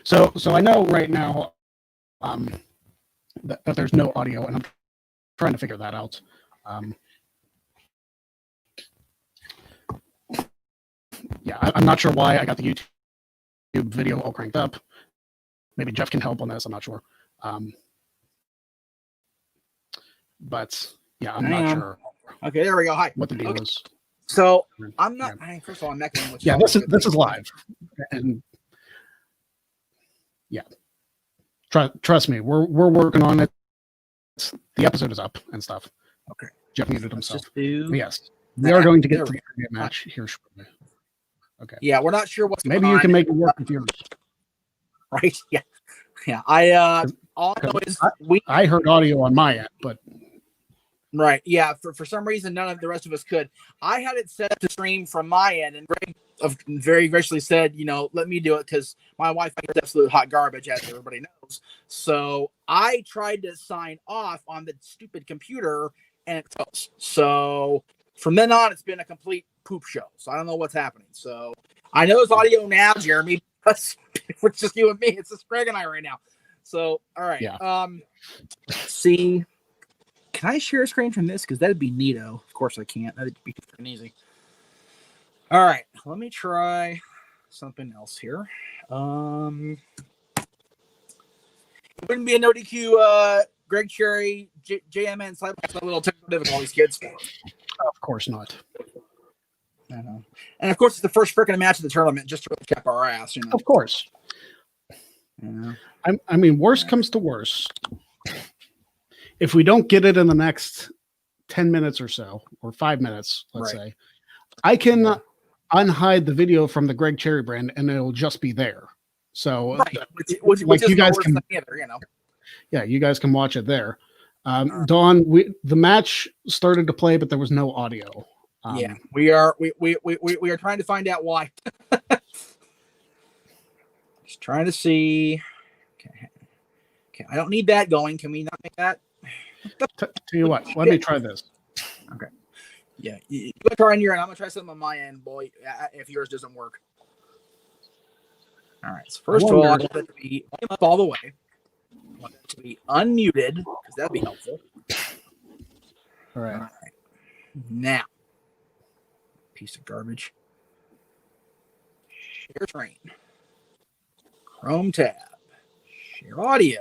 So I know right now that there's no audio, and I'm trying to figure that out. Yeah, I'm not sure why I got the YouTube video all cranked up. Maybe Jeff can help on this. I'm not sure. But yeah, I'm not sure. Okay, there we go. Hi. What the deal is? So I'm not. Yeah. First of all, I'm not going to. Yeah, this is live, and yeah, trust me, we're working on it. The episode is up and stuff. Okay, Jeff muted himself. Yes, we are going to get to the match here shortly. Okay. Yeah, we're not sure what's. Maybe you can make it work with yours. Right. Yeah. Yeah. All I know is I heard audio on my end, but. Right. Yeah. For some reason, none of the rest of us could. I had it set to stream from my end, and Greg very graciously said, let me do it because my Wi-Fi is absolute hot garbage, as everybody knows. So I tried to sign off on the stupid computer, and it froze. So from then on, it's been a complete poop show. So I don't know what's happening. So I know it's audio now, Jeremy, but it's just you and me. It's just Greg and I right now. So all right. Yeah. Let's see. Can I share a screen from this? Because that'd be neato. Of course I can't. That'd be freaking easy. All right. Let me try something else here. It wouldn't be a no DQ Greg Cherry, JMN slide a little technical difficulties, kids. Of course not. And of course it's the first freaking match of the tournament, just to cap our ass, Of course. I mean, worst comes to worst. If we don't get it in the next 10 minutes or so, or 5 minutes, let's say, I can unhide the video from the Greg Cherry brand and it'll just be there. So which you guys can, either, yeah, you guys can watch it there. Dawn, the match started to play, but there was no audio. Yeah, we are trying to find out why. Just trying to see. Okay, I don't need that going. Can we not make that? Tell you what, let me try this. Okay. Yeah, you try on your end. I'm gonna try something on my end, boy. If yours doesn't work. All right. So first of all, I want it to be up all the way. I want it to be unmuted because that'd be helpful. All right. Now, piece of garbage. Share train. Chrome tab. Share audio.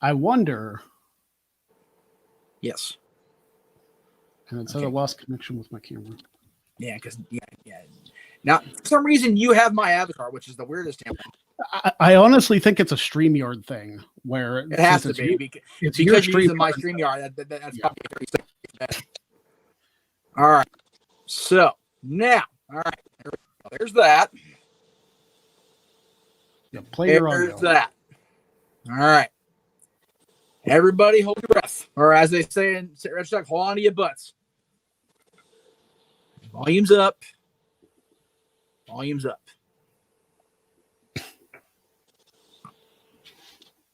I wonder. Yes. And it said I lost connection with my camera. Yeah, because yeah. Now, for some reason, you have my avatar, which is the weirdest thing. I honestly think it's a StreamYard thing where it has to be because you're using my StreamYard. That's probably pretty simple. All right. So now, all right, there's that. Yeah, play your audio. There's that. All right. Everybody hold your breath. Or as they say in Red Sox, hold on to your butts. Volume's up. Volume's up.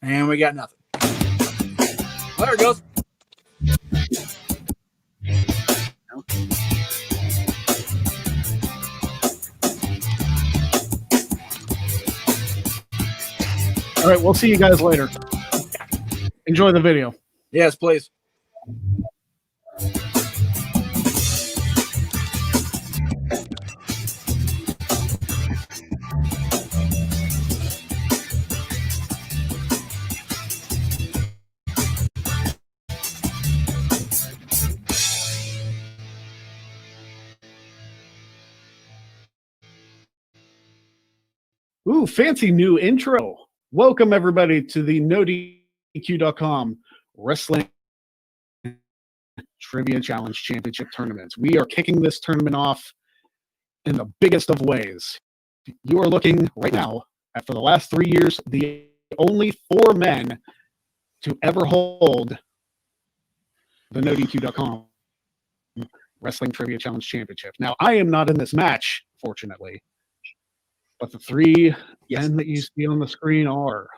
And we got nothing. There it goes. All right, we'll see you guys later. Enjoy the video. Yes, please. Ooh, fancy new intro. Welcome, everybody, to the NoDQ.com Wrestling Trivia Challenge Championship Tournament. We are kicking this tournament off in the biggest of ways. You are looking right now at, for the last 3 years, the only 4 men to ever hold the NoDQ.com Wrestling Trivia Challenge Championship. Now, I am not in this match, fortunately, but the 3 men that you see on the screen are.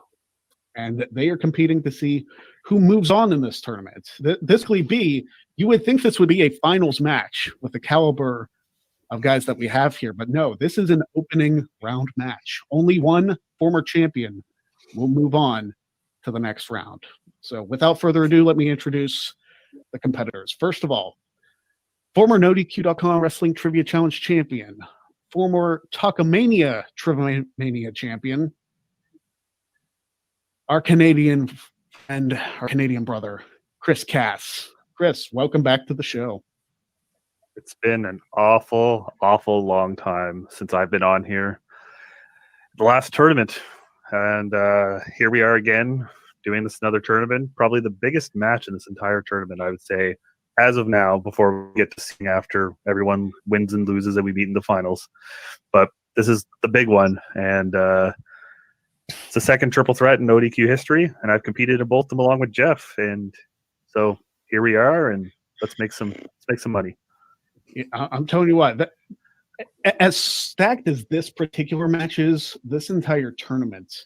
And they are competing to see who moves on in this tournament. This could be, you would think this would be a finals match with the caliber of guys that we have here. But no, this is an opening round match. Only one former champion will move on to the next round. So without further ado, let me introduce the competitors. First of all, former NoDQ.com Wrestling Trivia Challenge champion, former Talkamania Trivia Mania champion, our Canadian and our Canadian brother, Chris Cass. Chris, welcome back to the show. It's been an awful, awful long time since I've been on here. The last tournament, and here we are again doing this another tournament. Probably the biggest match in this entire tournament, I would say, as of now, before we get to seeing after everyone wins and loses and we meet in the finals. But this is the big one, and it's the second triple threat in ODQ history, and I've competed in both of them along with Jeff. And so here we are, and let's make some money. I'm telling you what, as stacked as this particular match is, this entire tournament,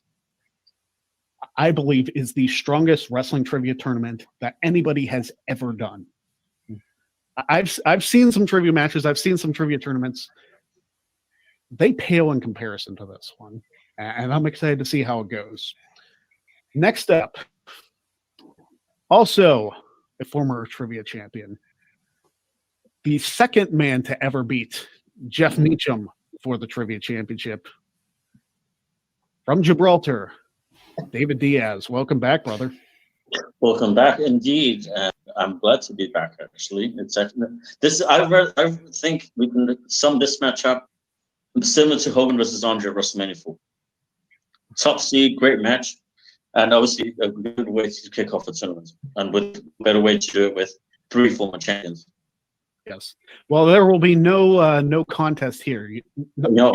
I believe, is the strongest wrestling trivia tournament that anybody has ever done. I've seen some trivia matches. I've seen some trivia tournaments. They pale in comparison to this one, and I'm excited to see how it goes. Next up, also a former trivia champion, the second man to ever beat Jeff Meacham for the Trivia Championship. From Gibraltar, David Diaz. Welcome back, brother. Welcome back, indeed. I'm glad to be back. Actually, it's this. I think we can sum this match up similar to Hogan versus Andre at WrestleMania 4. Top seed, great match, and obviously a good way to kick off the tournament, and with a better way to do it with 3 former champions. Yes. Well, there will be no contest here. No,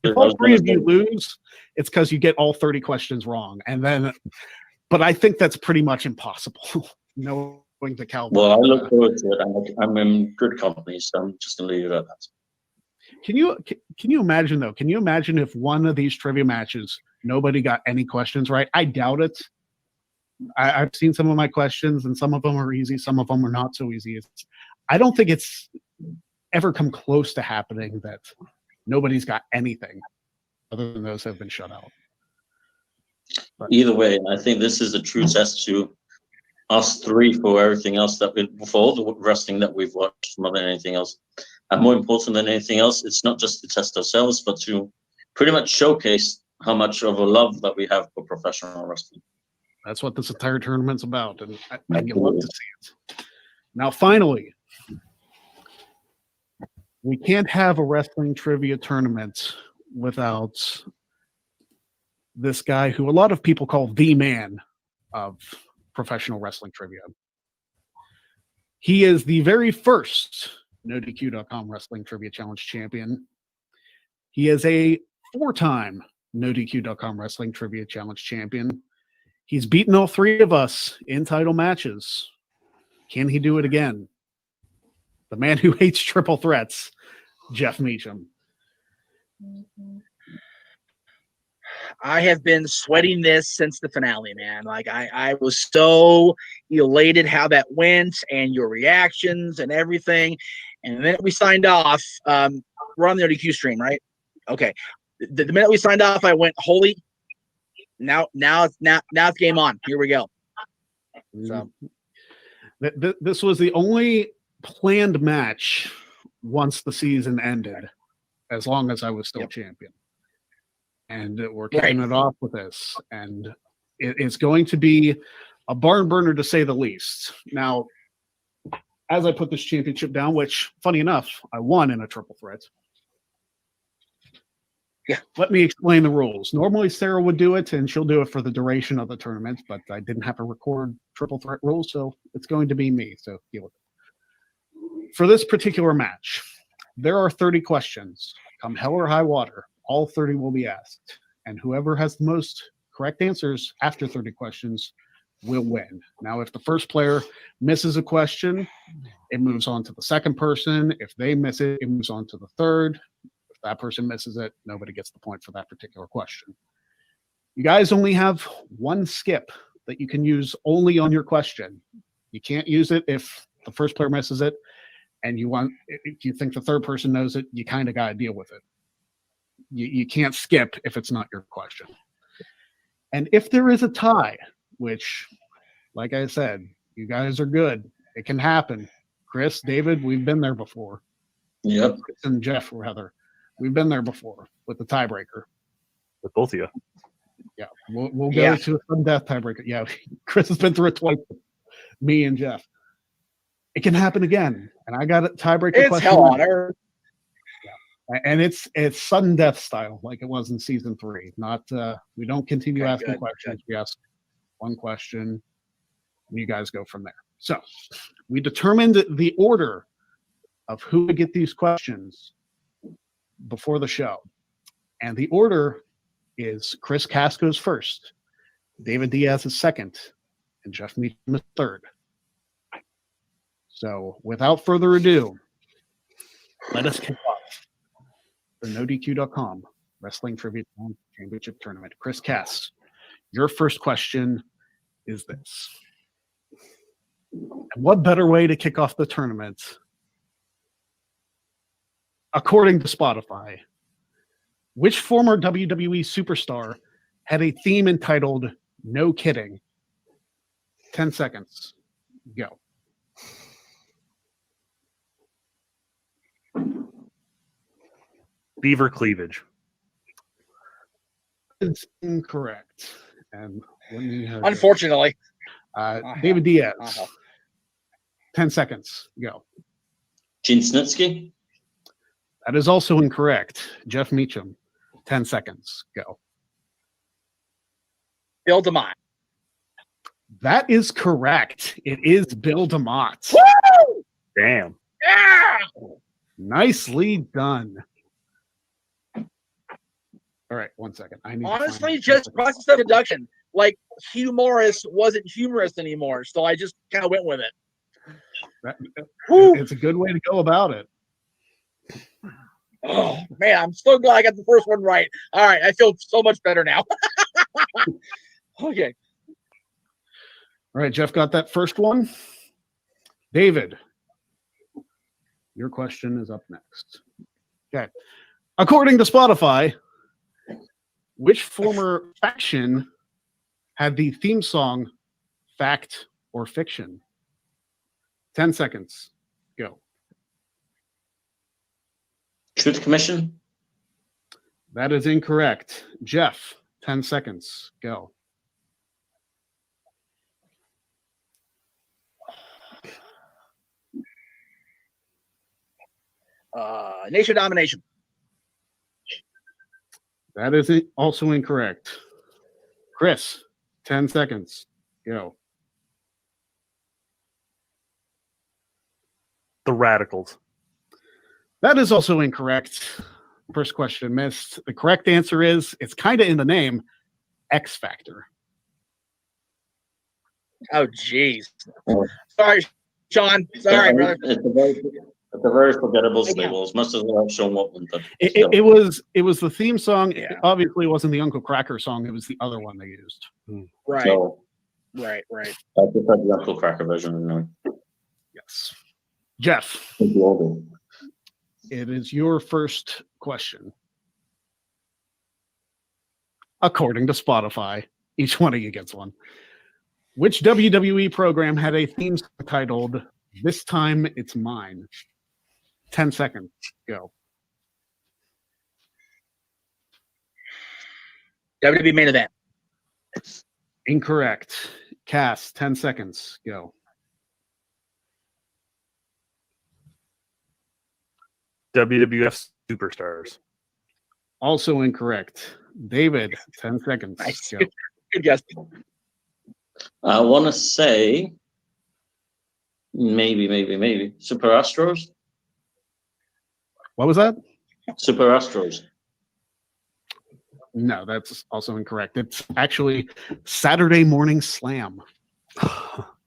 if all 3 of you lose, it's because you get all 30 questions wrong, and then. But I think that's pretty much impossible. Knowing the caliber. Well, I look forward to it. I'm in good company, so I'm just going to leave it at that. Can you imagine though? Can you imagine if one of these trivia matches nobody got any questions right? I doubt it. I've seen some of my questions, and some of them are easy, some of them are not so easy. I don't think it's ever come close to happening that nobody's got anything other than those have been shut out. But either way, I think this is a true test to us 3 for everything else for all the wrestling that we've watched more than anything else. And more important than anything else, it's not just to test ourselves, but to pretty much showcase how much of a love that we have for professional wrestling. That's what this entire tournament's about, and I love to see it. Now, finally, we can't have a wrestling trivia tournament without this guy who a lot of people call the man of professional wrestling trivia. He is the very first NoDQ.com Wrestling Trivia Challenge champion. He is a 4-time NoDQ.com Wrestling Trivia Challenge champion. He's beaten all 3 of us in title matches. Can he do it again? The man who hates triple threats, Jeff Meacham. I have been sweating this since the finale, man. Like I was so elated how that went and your reactions and everything. And the minute we signed off, we're on the ODQ stream, right? Okay. The minute we signed off, I went, holy. Now it's game on. Here we go. So this was the only planned match once the season ended, as long as I was still champion. And we're kicking it off with this. And it's going to be a barn burner, to say the least. Now, as I put this championship down, which, funny enough, I won in a triple threat. Yeah. Let me explain the rules. Normally, Sarah would do it, and she'll do it for the duration of the tournament, but I didn't have to record triple threat rules, so it's going to be me. So deal with it. For this particular match, there are 30 questions. Come hell or high water, all 30 will be asked. And whoever has the most correct answers after 30 questions will win. Now, if the first player misses a question, it moves on to the second person. If they miss it, it moves on to the third. If that person misses it, nobody gets the point for that particular question. You guys only have one skip that you can use only on your question. You can't use it if the first player misses it, and if you think the third person knows it, you kind of got to deal with it. You can't skip if it's not your question. And if there is a tie, which, like I said, you guys are good, it can happen. Chris, David, we've been there before. Yep. Chris and Jeff, rather. We've been there before with the tiebreaker. With both of you. Yeah, we'll go to a sudden death tiebreaker. Yeah, Chris has been through it twice. Me and Jeff. It can happen again, and I got a tiebreaker. It's question. hell on earth. Yeah, and it's sudden death style, like it was in season 3. Not we don't continue asking questions. We ask one question, and you guys go from there. So we determined the order of who would get these questions before the show, and the order is Chris Cass goes first, David Diaz is second, and Jeff Meacham is third. So without further ado, let us kick off the NoDQ.com Wrestling Trivia Championship Tournament. Chris Cass, your first question is this. And what better way to kick off the tournament? According to Spotify, which former WWE superstar had a theme entitled No Kidding? 10 seconds. Go. Beaver cleavage. It's incorrect. And let me have Unfortunately. David Diaz. 10 seconds. Go. Gene Snitsky. That is also incorrect. Jeff Meacham. 10 seconds. Go. Bill DeMott. That is correct. It is Bill DeMott. Woo! Damn. Yeah! Nicely done. All right, 1 second. I need Honestly, just process of deduction. Like, Hugh Morris wasn't humorous anymore, so I just kind of went with it. It's a good way to go about it. Oh, man, I'm so glad I got the first one right. All right, I feel so much better now. Okay. All right, Jeff got that first one. David, your question is up next. Okay. According to Spotify, which former faction had the theme song Fact or Fiction? 10 seconds. Go. Truth Commission. That is incorrect. Jeff, 10 seconds. Go. Nation Domination. That is also incorrect. Chris, 10 seconds. Go. The Radicals. That is also incorrect. First question missed. The correct answer is, it's kind of in the name, X Factor. Oh, jeez. Sorry, Sean. Sorry, brother. It's a very forgettable stable. As much as I've shown what one, but It was the theme song. Yeah. It obviously wasn't the Uncle Cracker song. It was the other one they used. Right, so right. I just had the Uncle Cracker version. And Yes. Jeff, the older. it is your first question. According to Spotify, each one of you gets one. Which WWE program had a theme song titled This Time It's Mine? 10 seconds. Go. WWE main event. Incorrect. Cass, 10 seconds. Go. WWF Superstars. Also incorrect. David, 10 seconds. Nice. Go. Good guess. I want to say maybe Super Astros. What was that? Super Astros. No, that's also incorrect. It's actually Saturday Morning Slam.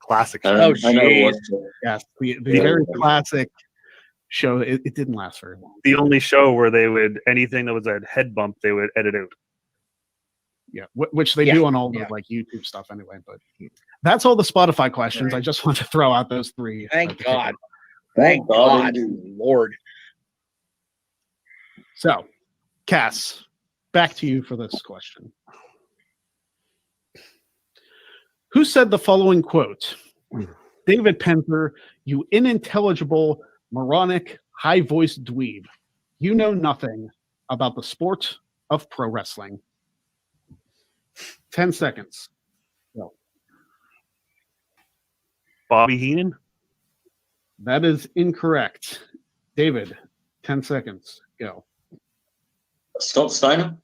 Classic. I show. know Oh, it was. Yes, the Yeah. very classic show. It didn't last very long. The only show where they would, anything that was a head bump, they would edit out. Yeah, which they Yeah, do on all the yeah. like YouTube stuff anyway. But that's all the Spotify questions. I just want to throw out those three. Thank God. Thank God, God. indeed. Lord. So, Cass, back to you for this question. Who said the following quote? David Penzer, you unintelligible, moronic, high-voiced dweeb. You know nothing about the sport of pro wrestling. 10 seconds. Go. Bobby Heenan. That is incorrect. David, 10 seconds. Go. Scott Steiner.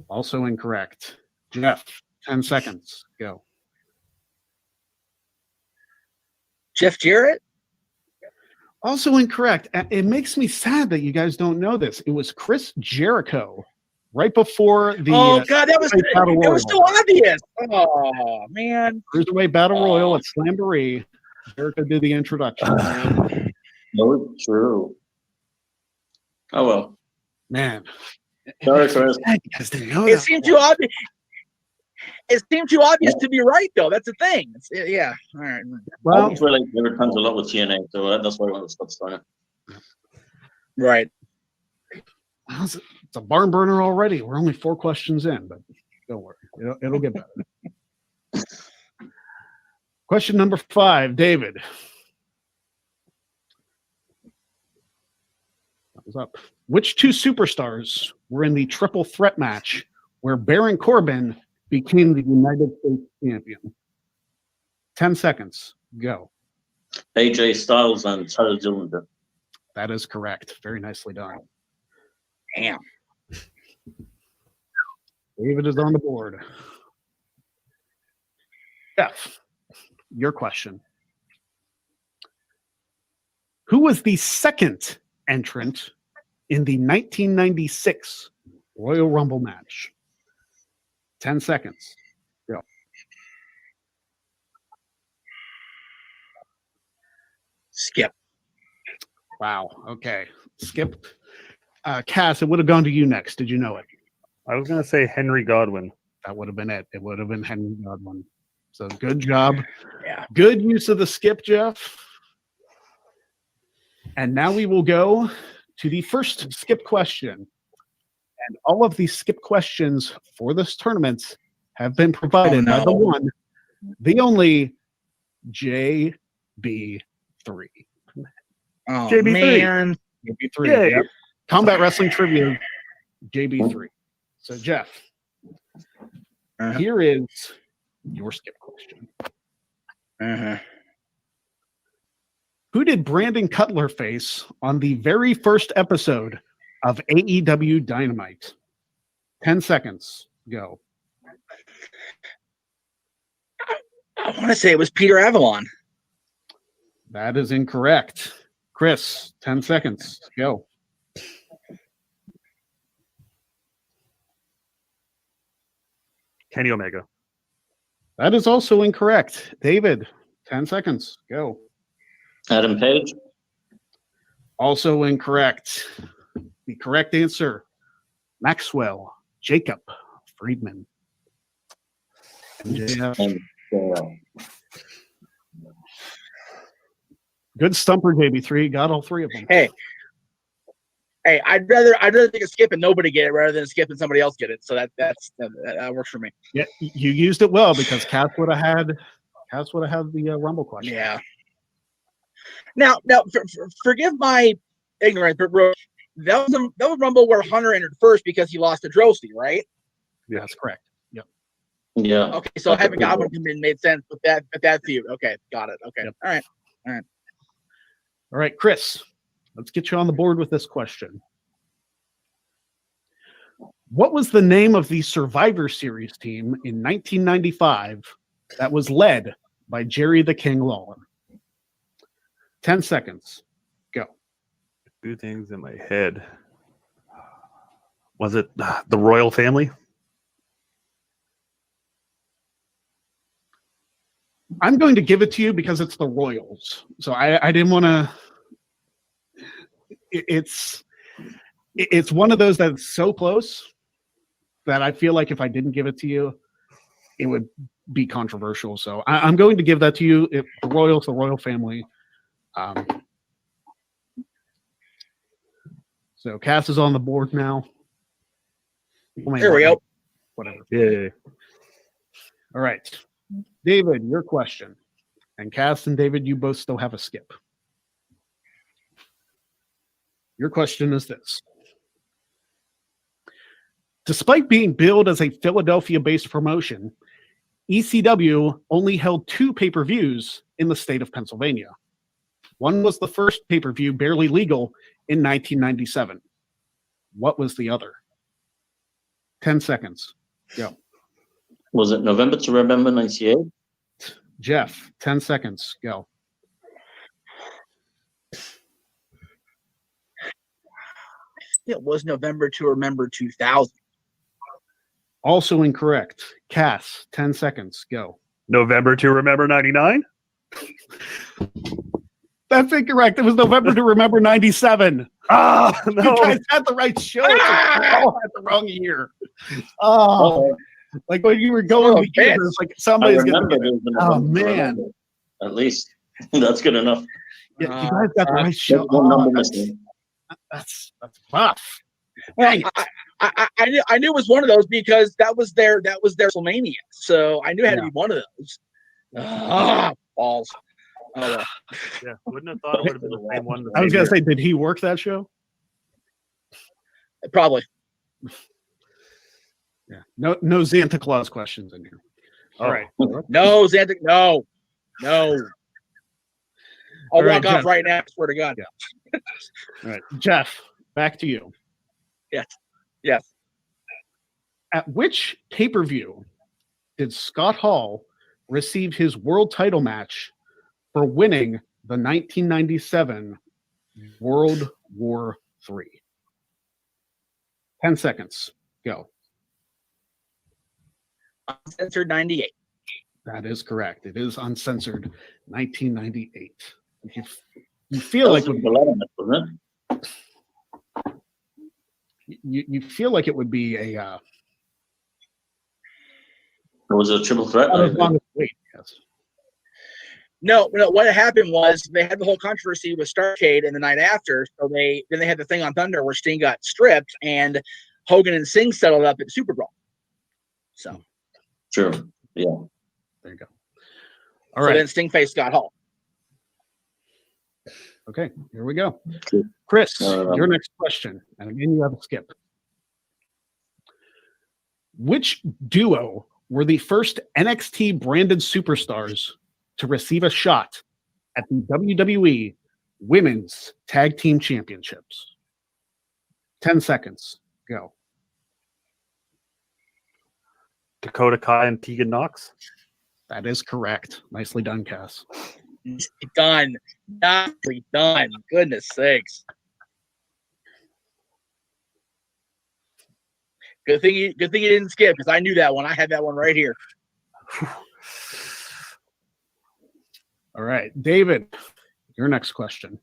Also incorrect. Jeff, 10 seconds. Go. Jeff Jarrett? Also incorrect. It makes me sad that you guys don't know this. It was Chris Jericho right before the Oh God, that was Cruiserweight Battle it was Royal. so obvious. Oh man. Cruiserweight Battle Royal at Slamboree. Jericho did the introduction. No, true. Oh well. Man. Sorry, Chris. You guys didn't know It that. seemed too obvious. It seemed too obvious to be right, though. That's the thing. Yeah. All right. Well, I feel like there comes a lot with TNA, so that's why I want to Scott Steiner. Right. it's a barn burner already. We're only 4 questions in, but don't worry. It'll get better. Question number 5, David. That was up. Which 2 superstars were in the triple threat match where Baron Corbin became the United States champion? 10 seconds. Go. AJ Styles and Tyler Dillinger. That is correct. Very nicely done. Damn. David is on the board. Jeff, your question. Who was the second entrant in the 1996 Royal Rumble match? 10 seconds. Go. Skip. Wow. Okay. Skip. Cass, it would have gone to you next. Did you know it? I was going to say Henry Godwin. That would have been it. It would have been Henry Godwin. So good job. Yeah. Good use of the skip, Jeff. And now we will go to the first skip question. And all of these skip questions for this tournament have been provided by the one, the only JB3. Oh, JB3. man. JB3. Yay. Yep. Combat Wrestling Trivia, JB3. So, Jeff, here is your skip question. Who did Brandon Cutler face on the very first episode of AEW Dynamite? 10 seconds. Go. I want to say it was Peter Avalon. That is incorrect. Chris, 10 seconds. Go. Kenny Omega. That is also incorrect. David, 10 seconds. Go. Adam Page. Also incorrect. The correct answer, Maxwell Jacob Friedman. MJF. And Good stumper, JB3. Got all 3 of them. Hey, I'd rather take a skip and nobody get it rather than skip and somebody else get it. So that works for me. Yeah, you used it well because Cass would have had the Rumble question. Yeah. Now, forgive my ignorance, but that was Rumble where Hunter entered first because he lost to Drosy, right? Yeah, that's correct. Yep. yeah. Okay, so having Godwin come in made sense with that feud. Okay, got it. Okay, Yep. all right. All right, Chris, let's get you on the board with this question. What was the name of the Survivor Series team in 1995 that was led by Jerry the King Lawler? 10 seconds. Go. 2 things in my head. Was it the Royal Family? I'm going to give it to you because it's the Royals. So I didn't want to. It's one of those that's so close that I feel like if I didn't give it to you, it would be controversial. So I'm going to give that to you. The Royals, the Royal Family. So Cass is on the board now. There we go. Whatever. Yay. All right. David, your question. And Cass and David, you both still have a skip. Your question is this. Despite being billed as a Philadelphia-based promotion, ECW only held 2 pay-per-views in the state of Pennsylvania. One was the first pay-per-view barely legal in 1997. What was the other? 10 seconds. Go. Was it November to Remember 98? Jeff, 10 seconds. Go. It was November to Remember 2000. Also incorrect. Cass, 10 seconds. Go. November to Remember 99? That's incorrect. It was November to Remember 97. Ah, You no. guys had the right show. You all had the wrong year. Oh, like when you were going Oh, to the year, bitch. it's like I somebody's going remember to get it it. was the Oh, November to man. Remember. At least that's good enough. Yeah, you guys got the right show. One Oh, number that's, missing. that's rough. Well, Dang it. I knew it was one of those because that was their WrestleMania. So I knew it had to be one of those. Balls. Oh, well. Yeah, wouldn't have thought it would have been the same one. I was going to say, did he work that show? Probably. Yeah. No Santa Claus questions in here. All right. No, Xantic. No. I'll All right, walk off Jeff. right now. I swear to God. Yeah. All right. Jeff, back to you. Yes. At which pay-per-view did Scott Hall receive his world title match for winning the 1997 World War III? 10 seconds. Go. Uncensored 98. That is correct. It is uncensored 1998. You feel like wasn't it? you feel like it would be a It was a triple threat. not as long as wait, yes. No, what happened was they had the whole controversy with Starrcade and the night after. So they had the thing on Thunder where Sting got stripped and Hogan and Singh settled up at Super Bowl. So Sure. Yeah. There you go. All so right. then Sting faced Scott Hall. Okay, here we go. Cool. Chris, your next question. And again, you have a skip. Which duo were the first NXT branded superstars to receive a shot at the WWE Women's Tag Team Championships? 10 seconds. Go. Dakota Kai and Tegan Knox? That is correct. Nicely done, Cass. Done. Nicely done. Goodness sakes. Good thing you didn't skip because I knew that one. I had that one right here. All right, David, your next question.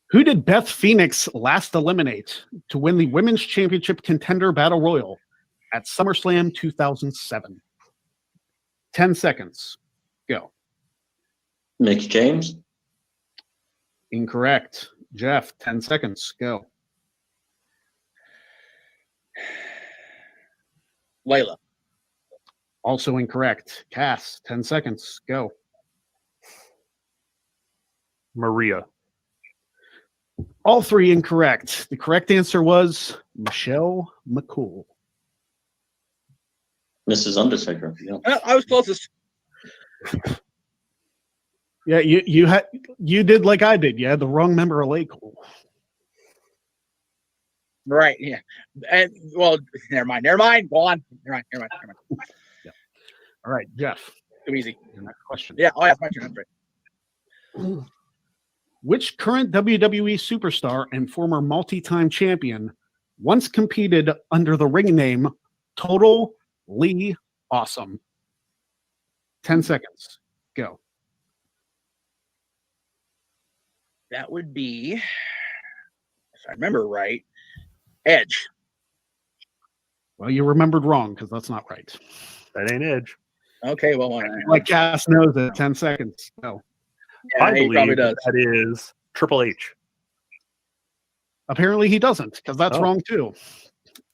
Who did Beth Phoenix last eliminate to win the Women's Championship Contender Battle Royal at SummerSlam 2007? 10 seconds. Go. Mickey James. Incorrect. Jeff, 10 seconds. Go. Layla. Also incorrect. Cass, 10 seconds. Go. Maria. All three incorrect. The correct answer was Michelle McCool. Mrs. Undertaker. Yeah. I was closest. Yeah, you did like I did. You had the wrong member of Lake. Right. Yeah. And well, never mind. Go on. Never mind. Yeah. All right, Jeff. Too easy. Your next question. Yeah. Oh, yeah. My turn. That's right. Which current WWE superstar and former multi-time champion once competed under the ring name Total Lee Awesome? 10 seconds. Go. That would be, if I remember right, Edge. Well, you remembered wrong because that's not right. That ain't Edge. Okay. Well, Like Cass knows it. 10 seconds. Go. yeah, I he probably believe does. that is Triple H. Apparently he doesn't, because that's Oh. wrong too.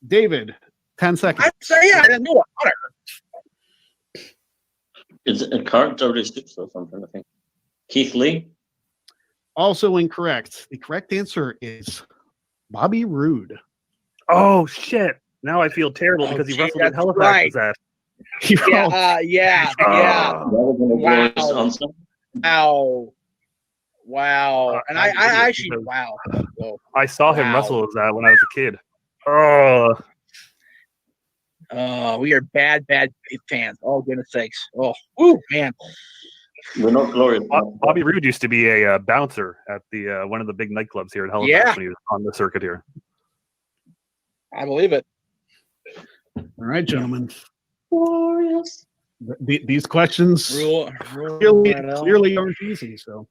David, 10 seconds. I'm sorry, yeah, I didn't know honor. Is it a card or is it something? I think Keith Lee. Also incorrect. The correct answer is Bobby Roode. Oh shit! Now I feel terrible Oh, because he gee, wrestled in that's Halifax. right. Is that? Yeah. Ah. That was an Wow. glorious answer. Wow. And I I'm an idiot actually, because wow. Whoa. I saw him Wow. wrestle as that when I was a kid. Oh, We are bad fans. Oh, goodness sakes. Oh, woo, man. We're not glorious. Bobby Roode used to be a bouncer at the one of the big nightclubs here in Halifax Yeah. when he was on the circuit here. I believe it. All right, gentlemen. Glorious. These questions Rule clearly aren't easy. So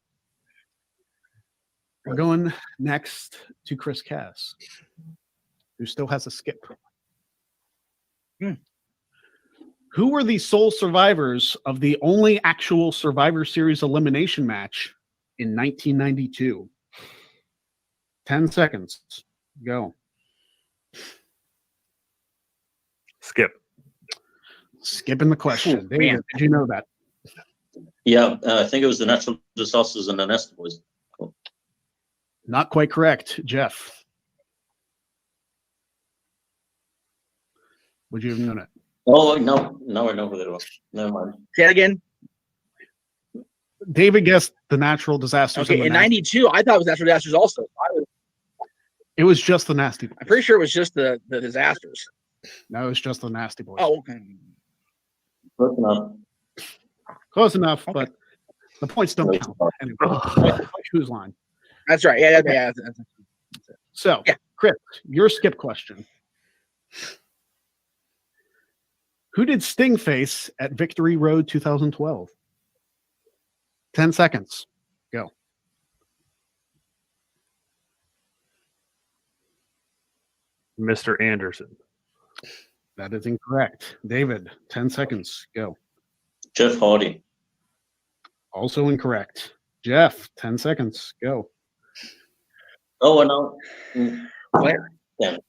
we're going next to Chris Cass, who still has a skip. Who were the sole survivors of the only actual Survivor Series elimination match in 1992? 10 seconds. Go. Skip. Skipping the question. Ooh, David, man. did you know that? Yeah, I think it was the Natural Disasters and the Nest Boys. Cool. Not quite correct. Jeff. Would you have known it? Oh no, I know who they were. Never mind. Say that again. David guessed the natural disasters. Okay, in 92, I thought it was natural disasters also. It was just the Nasty Boys. I'm pretty sure it was just the disasters. No, it was just the Nasty Boys. Oh, okay. Close enough. Close enough, Okay. but the points don't Close count. enough. Anyway, whose line? That's right. Yeah. That's So, Yeah. Chris, your skip question. Who did Sting face at Victory Road 2012? 10 seconds. Go. Mr. Anderson. That is incorrect. David, 10 seconds. Go. Jeff Hardy. Also incorrect. Jeff, 10 seconds. Go. Oh, and no. Flair. Did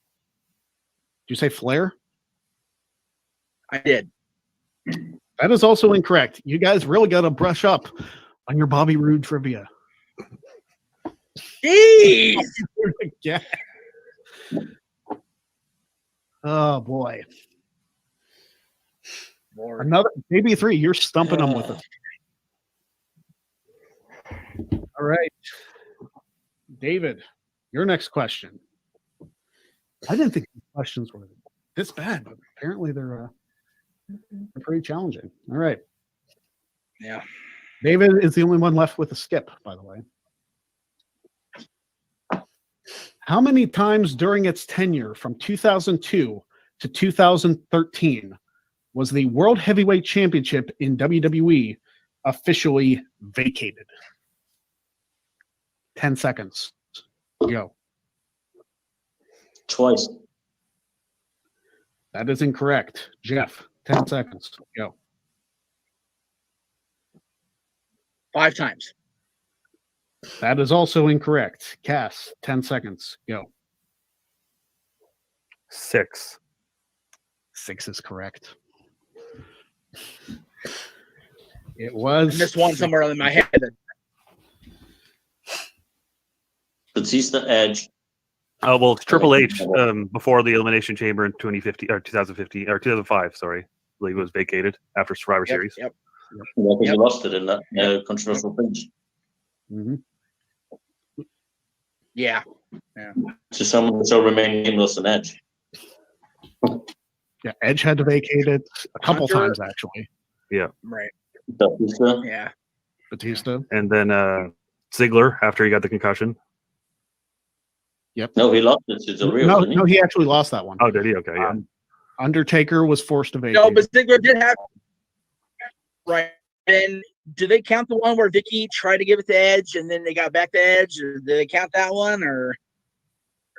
you say Flair? I did. That is also incorrect. You guys really got to brush up on your Bobby Roode trivia. Jeez. Yeah. Oh boy. Another maybe three. You're stumping them with it. All right. David, your next question. I didn't think these questions were this bad, but apparently they're pretty challenging. All right. Yeah. David is the only one left with a skip, by the way. How many times during its tenure from 2002 to 2013 was the World Heavyweight Championship in WWE officially vacated? 10 seconds. Go. Twice. That is incorrect. Jeff, 10 seconds. Go. 5 times. That is also incorrect. Cass, 10 seconds. Go. 6. 6 is correct. It was. I missed one somewhere in my head. Batista, Edge. Oh well, it's Triple H before the Elimination Chamber in 2015 or 2015 or 2005. Sorry, I believe it was vacated after Survivor Series. Yep. Yeah, because Yep. he lost it in that controversial finish Mhm. Yeah. to someone that still remained nameless and Edge. Yeah, Edge had to vacate it a couple Hunter. times, actually. Right. Batista. Yeah. Batista. And then Ziggler after he got the concussion. No, he lost it to the real. No, didn't he? no, he actually lost that one. Oh, did he? Okay, yeah. Undertaker was forced to vacate. No, but Ziggler did have. Right. And do they count the one where Vicky tried to give it to Edge and then they got back to Edge? Or do they count that one? Or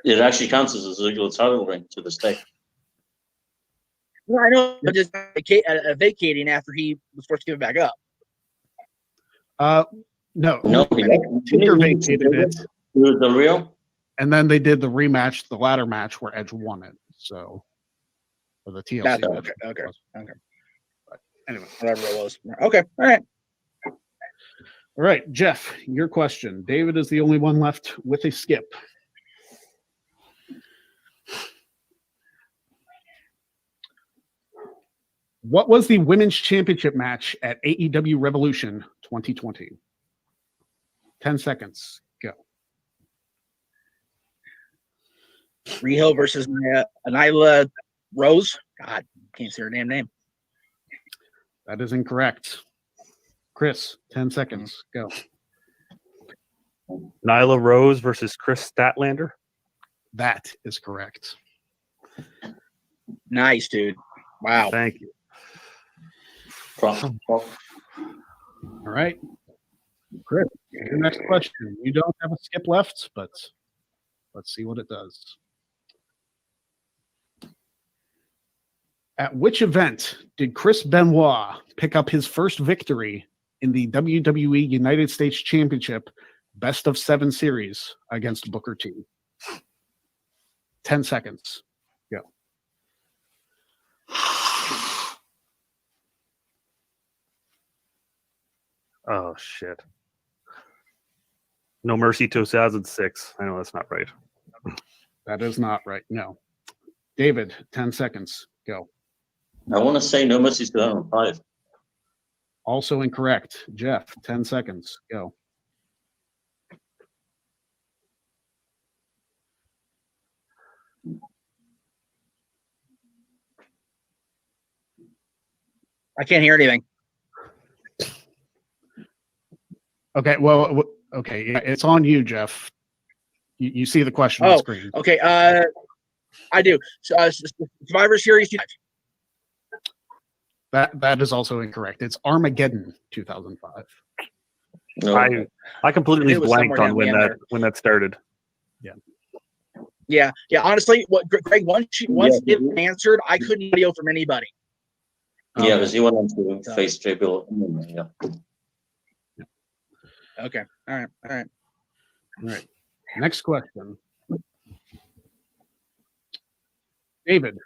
It actually counts as a Ziggler title ring to this day. well, I know, but just vacating after he was forced to give it back up. No. No, he Taker vacated it. It was the real. And then they did the rematch, the ladder match, where Edge won it. So, for the TLC That's match. okay. But anyway. Whatever it was. Okay. All right. All right, Jeff, your question. David is the only one left with a skip. What was the women's championship match at AEW Revolution 2020? 10 seconds. Go. Riho versus Nyla Rose. God, can't say her damn name. That is incorrect. Chris, 10 seconds. Go. Nyla Rose versus Chris Statlander. That is correct. Nice, dude. Wow. Thank you. All right. Chris, your next question. You don't have a skip left, but let's see what it does. At which event did Chris Benoit pick up his first victory in the WWE United States Championship Best of 7 series against Booker T? 10 seconds. Go. Oh, shit. No Mercy 2006. I know that's not right. That is not right. No. David, 10 seconds. Go. I want to say No Mercy 2005. Also incorrect. Jeff, 10 seconds. Go. I can't hear anything. Okay, well, okay, yeah, it's on you, Jeff. You see the question on screen. Okay. I do. Survivor Series. That is also incorrect. It's Armageddon 2005. No. I completely It was blanked somewhere on down the end when that started. Yeah. Honestly, what Greg once it answered, I couldn't audio from anybody. Yeah, because he went on to face Jay Bill. Yeah. Okay. All right. All right. Next question. David,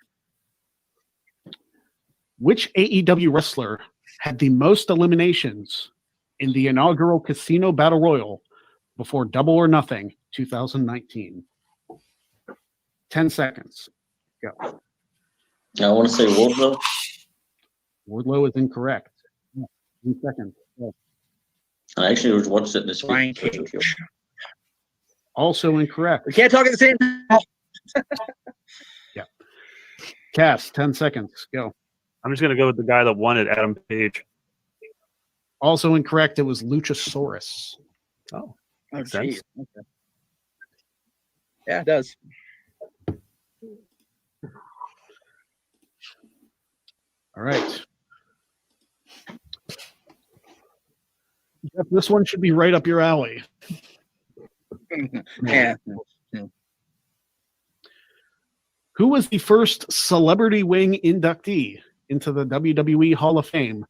which AEW wrestler had the most eliminations in the inaugural Casino Battle Royal before Double or Nothing 2019? 10 seconds. Go. I want to say Wardlow. Wardlow is incorrect. 10 seconds. Go. I actually watched it this Brian week. Cage. Also incorrect. We can't talk at the same time. Yeah. Cass, 10 seconds. Go. I'm just going to go with the guy that won it, Adam Page. Also incorrect. It was Luchasaurus. Oh, Oh, makes sense. geez. Okay. Yeah, it does. All right. Jeff, this one should be right up your alley. Yeah. Who was the first Celebrity Wing inductee into the WWE Hall of Fame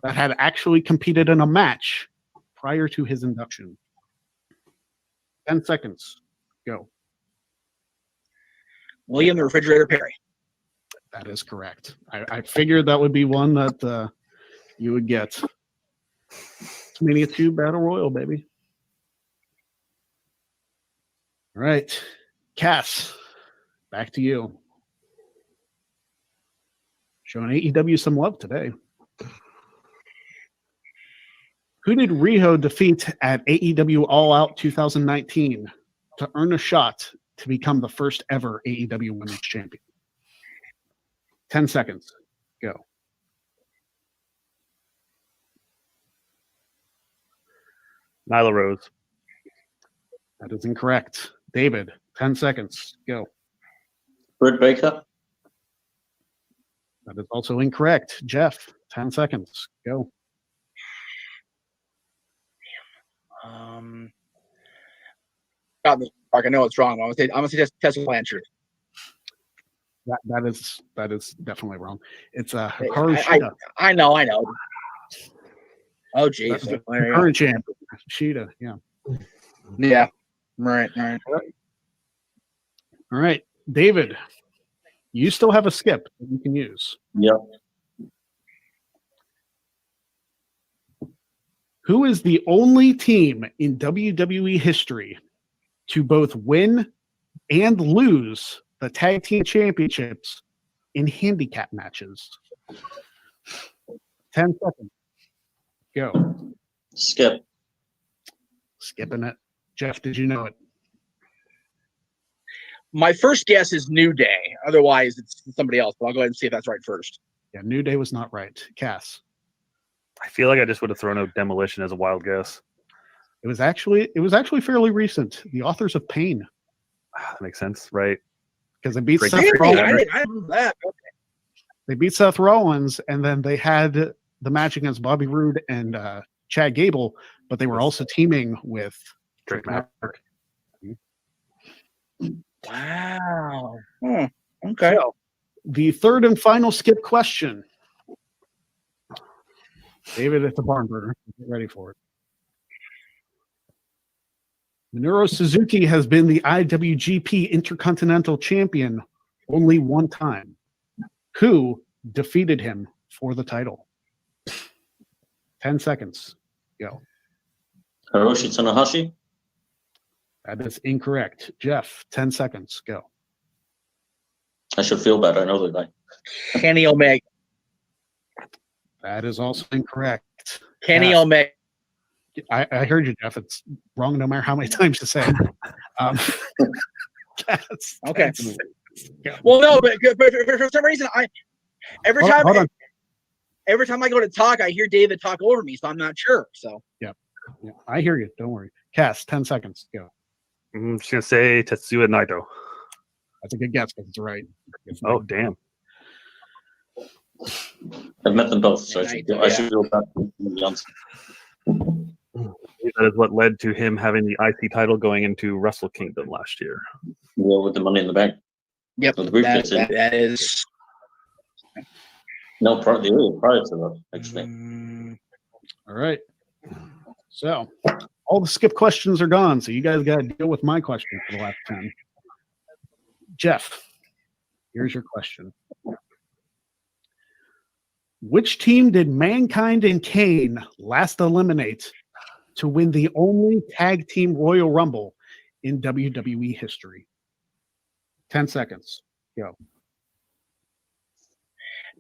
that had actually competed in a match prior to his induction? 10 seconds. Go. William the Refrigerator Perry. That is correct. I figured that would be one that you would get. It's Mania 2 Battle Royal, baby. All right. Cass, back to you. Showing AEW some love today. Who did Riho defeat at AEW All Out 2019 to earn a shot to become the first ever AEW Women's Champion? 10 seconds. Go. Nyla Rose. That is incorrect. David, 10 seconds. Go. Britt Baker. That is also incorrect. Jeff, 10 seconds. Go. Got this, Mark. I know it's wrong. I'm gonna say Tessa Blanchard. That is definitely wrong. It's Hikaru Shida. I know. Oh, geez. That's the current champion. Shida, yeah. Yeah. Right. All All right, David, you still have a skip that you can use. Yep. Who is the only team in WWE history to both win and lose the tag team championships in handicap matches? 10 seconds. Go. Skip. Skipping it. Jeff, did you know it? My first guess is New Day. Otherwise, it's somebody else. But I'll go ahead and see if that's right first. Yeah, New Day was not right. Cass. I feel like I just would have thrown out Demolition as a wild guess. It was actually fairly recent. The Authors of Pain, That makes sense, right? because they beat Great. Seth Really? Rollins. I didn't know that. Okay. They beat Seth Rollins, and then they had the match against Bobby Roode and Chad Gable, but they were also teaming with Drake Drake Maverick. Wow. Okay. So, the third and final skip question. David, it's a barn burner. Get ready for it. Minoru Suzuki has been the IWGP Intercontinental Champion only one time. Who defeated him for the title? 10 seconds. Go. Hiroshi Tanahashi. That is incorrect. Jeff, 10 seconds. Go. I should feel better. I know the guy. Kenny Omega. That is also incorrect. Kenny Cass. Omega. I heard you, Jeff. It's wrong no matter how many times you say it. Cass, Okay. 10 seconds. Go. Well, no, but for some reason, every Hold on. time I go to talk, I hear David talk over me, so I'm not sure. So Yeah, I hear you. Don't worry. Cass, 10 seconds. Go. I'm just gonna say Tetsuya Naito. That's a good guess because it's right. Oh damn! I've met them both, so Yeah, I should feel better. That is what led to him having the IC title going into Wrestle Kingdom last year. Yeah, with the Money in the Bank. yep, With the briefcase in. that is. No, prior to that, actually. All right. So all the skip questions are gone. So you guys got to deal with my question for the last 10. Jeff, here's your question. Which team did Mankind and Kane last eliminate to win the only tag team Royal Rumble in WWE history? 10 seconds. Go.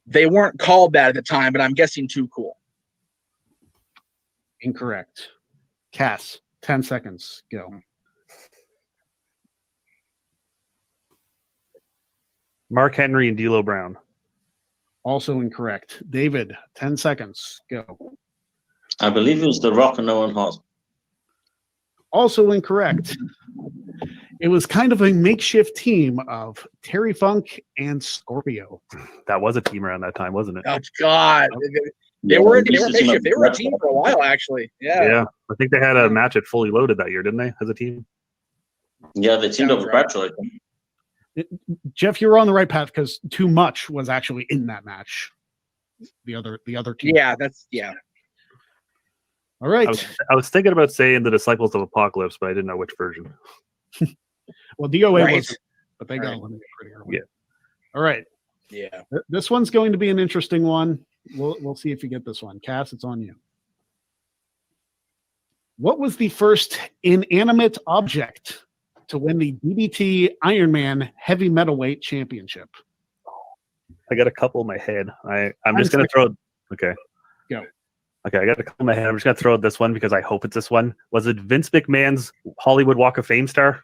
They weren't called that at the time, but I'm guessing Too Cool. Incorrect. Cass, 10 seconds. Go. Mark Henry and D'Lo Brown. Also incorrect. David, 10 seconds. Go. I believe it was The Rock and Owen Hart. Also incorrect. It was kind of a makeshift team of Terry Funk and Scorpio. That was a team around that time, wasn't it? Oh God, they were makeshift. They were a team for a while, actually. Yeah. I think they had a match at Fully Loaded that year, didn't they, as a team? Yeah, they teamed up with Bradshaw, I think. Jeff, you were on the right path because Too Much was actually in that match. The other team. Yeah, All right. I was thinking about saying the Disciples of Apocalypse, but I didn't know which version. Well, DOA Right. was, but they got Right. eliminated pretty early. Yeah. All right. yeah. This one's going to be an interesting one. We'll see if you get this one. Cass, it's on you. What was the first inanimate object to win the DDT Ironman Heavy Metalweight Championship? I got a couple in my head. I'm just gonna throw. Okay. Go. Okay, I got a couple in my head. I'm just gonna throw out this one because I hope it's this one. Was it Vince McMahon's Hollywood Walk of Fame star?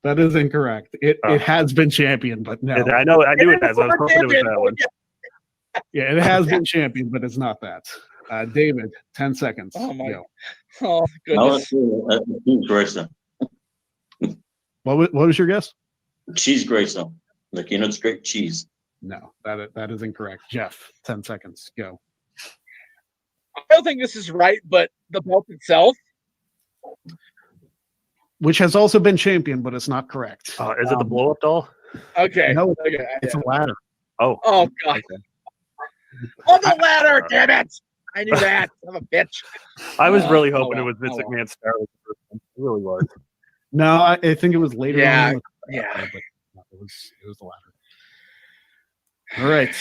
That is incorrect. It has been champion, but no. I knew it has. I was hoping it was that one. Yeah, it has been champion, but it's not that. David, 10 seconds. Oh my. Go. Oh I was goodness. cheese Grayson. What was your guess? Cheese Grayson. Like, it's great cheese. No, that is incorrect. Jeff, 10 seconds. Go. I don't think this is right, but the belt itself. Which has also been champion, but it's not correct. Is it the blow up doll? Okay. No, Okay. it's a ladder. Oh. Oh God. Okay. On the ladder, damn it! I knew that. I'm a bitch. I was really hoping well, it was Vince oh, well. McMahon's star. It really was. No, I think it was later Yeah. on in Yeah. but no, it was the latter. All right.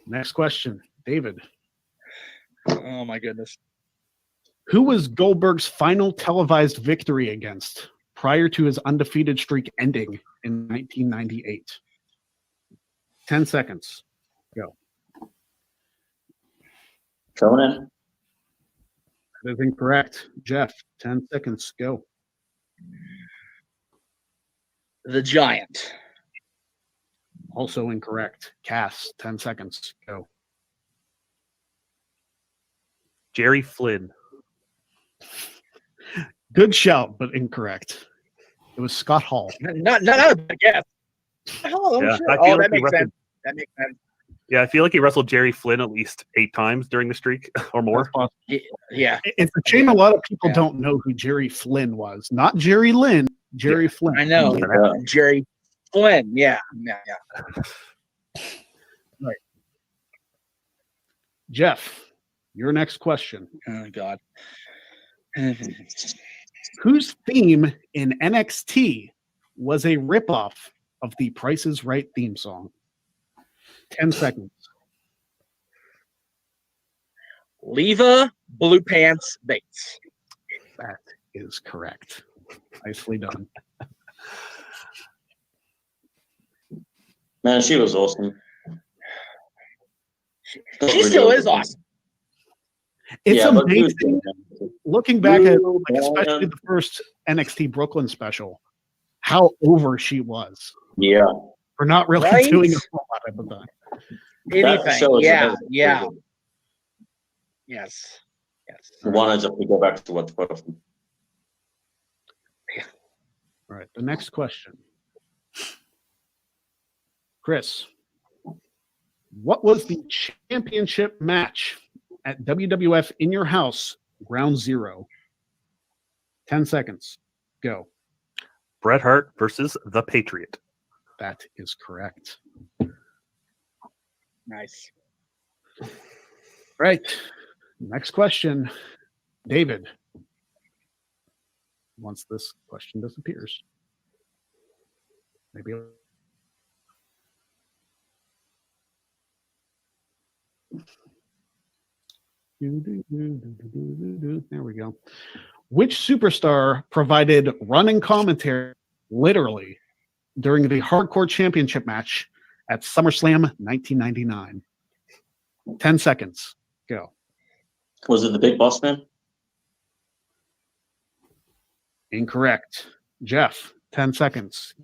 Next question, David. Oh my goodness. Who was Goldberg's final televised victory against prior to his undefeated streak ending in 1998? 10 seconds. Go. Conan. That is incorrect. Jeff, 10 seconds. Go. The Giant. Also incorrect. Cass, 10 seconds. Go. Jerry Flynn. Good shout, but incorrect. It was Scott Hall. Not a bad guess. Oh, Yeah, sure. I feel Oh, like that he makes wrestled- sense. That makes sense. Yeah, I feel like he wrestled Jerry Flynn at least 8 times during the streak or more. Yeah, It's a shame a lot of people Yeah. don't know who Jerry Flynn was. Not Jerry Lynn, Jerry Flynn. I know. Yeah. Jerry Flynn. Yeah. Jeff, your next question. Oh God. Whose theme in NXT was a ripoff of the Price is Right theme song? 10 seconds. Leva Blue Pants Bates. That is correct. Nicely done. Man, she was awesome. She still is awesome. It's Yeah, but amazing looking back at especially the first NXT Brooklyn special, how over she was Yeah. for not really Right? doing a whole lot at the time. That Anything. show is Yeah. amazing. Yeah. Yes. I wanted to go back to what All right, the next question. Chris, what was the championship match at WWF In Your House Ground Zero? 10 seconds. Go. Bret Hart versus The Patriot. That is correct. Nice. Right. Next question. David. Once this question disappears. Maybe. There we go. Which superstar provided running commentary literally during the Hardcore Championship match at SummerSlam 1999? 10 seconds. Go. Was it the Big Boss Man? Incorrect. Jeff, 10 seconds.